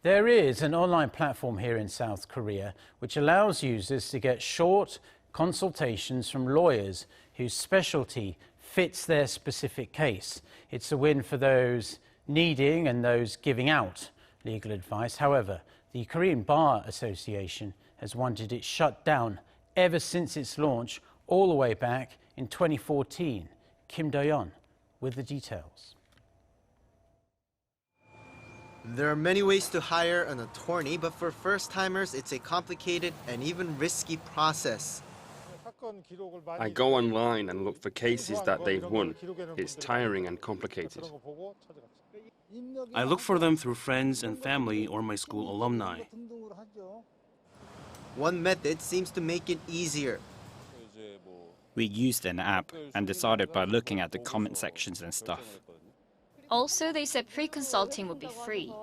There is an online platform here in South Korea which allows users to get short consultations from lawyers whose specialty fits their specific case. It's a win for those needing and those giving out legal advice. However, the Korean Bar Association has wanted it shut down ever since its launch all the way back in 2014. Kim Do-yeon with the details. There are many ways to hire an attorney, but for first-timers, it's a complicated and even risky process. I go online and look for cases that they've won. It's tiring and complicated. I look for them through friends and family or my school alumni. One method seems to make it easier. We used an app and decided by looking at the comment sections and stuff. Also, they said pre-consulting would be free.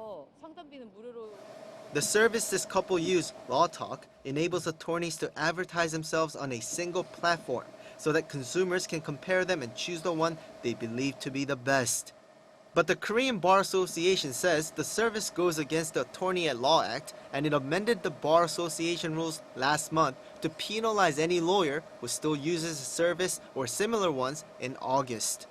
The service this couple use, LawTalk, enables attorneys to advertise themselves on a single platform so that consumers can compare them and choose the one they believe to be the best. But the Korean Bar Association says the service goes against the Attorney at Law Act, and it amended the Bar Association rules last month to penalize any lawyer who still uses the service or similar ones in August.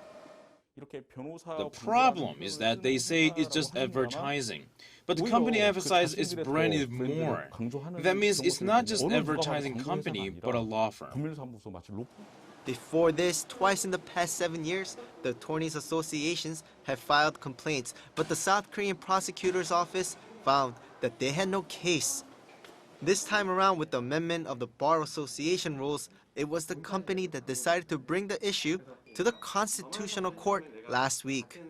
The problem is that they say it's just advertising, but the company emphasizes its brand is more. That means it's not just an advertising company, but a law firm. Before this, twice in the past 7 years, the attorneys' associations have filed complaints, but the South Korean prosecutor's office found that they had no case. This time around, with the amendment of the Bar Association rules, it was the company that decided to bring the issue to the Constitutional Court last week.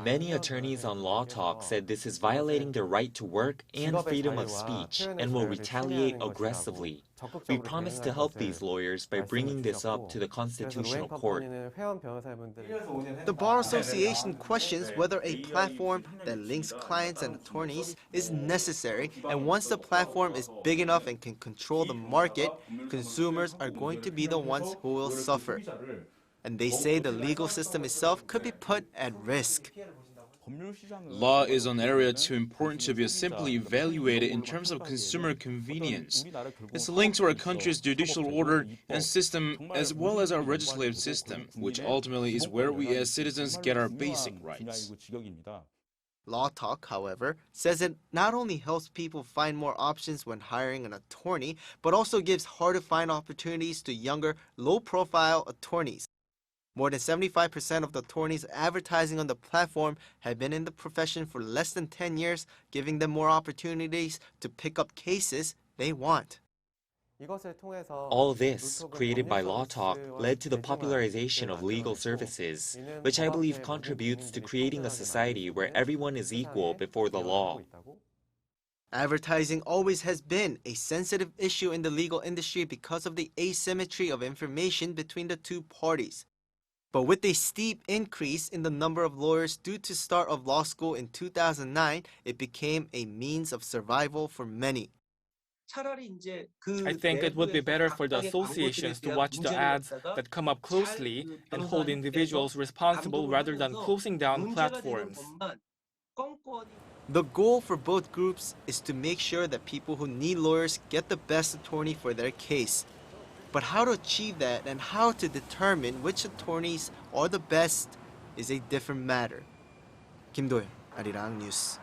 Many attorneys on LawTalk said this is violating their right to work and freedom of speech and will retaliate aggressively. We promise to help these lawyers by bringing this up to the Constitutional Court. The Bar Association questions whether a platform that links clients and attorneys is necessary, and once the platform is big enough and can control the market, consumers are going to be the ones who will suffer. And they say the legal system itself could be put at risk. Law is an area too important to be simply evaluated in terms of consumer convenience. It's linked to our country's judicial order and system as well as our legislative system, which ultimately is where we as citizens get our basic rights. LawTalk, however, says it not only helps people find more options when hiring an attorney, but also gives hard-to-find opportunities to younger, low-profile attorneys. More than 75% of the attorneys advertising on the platform have been in the profession for less than 10 years, giving them more opportunities to pick up cases they want. All this, created by LawTalk, led to the popularization of legal services, which I believe contributes to creating a society where everyone is equal before the law. Advertising always has been a sensitive issue in the legal industry because of the asymmetry of information between the two parties. But with a steep increase in the number of lawyers due to start of law school in 2009, it became a means of survival for many. I think it would be better for the associations to watch the ads that come up closely and hold individuals responsible rather than closing down platforms. The goal for both groups is to make sure that people who need lawyers get the best attorney for their case. But how to achieve that and how to determine which attorneys are the best is a different matter. Kim Do-yeon, Arirang News.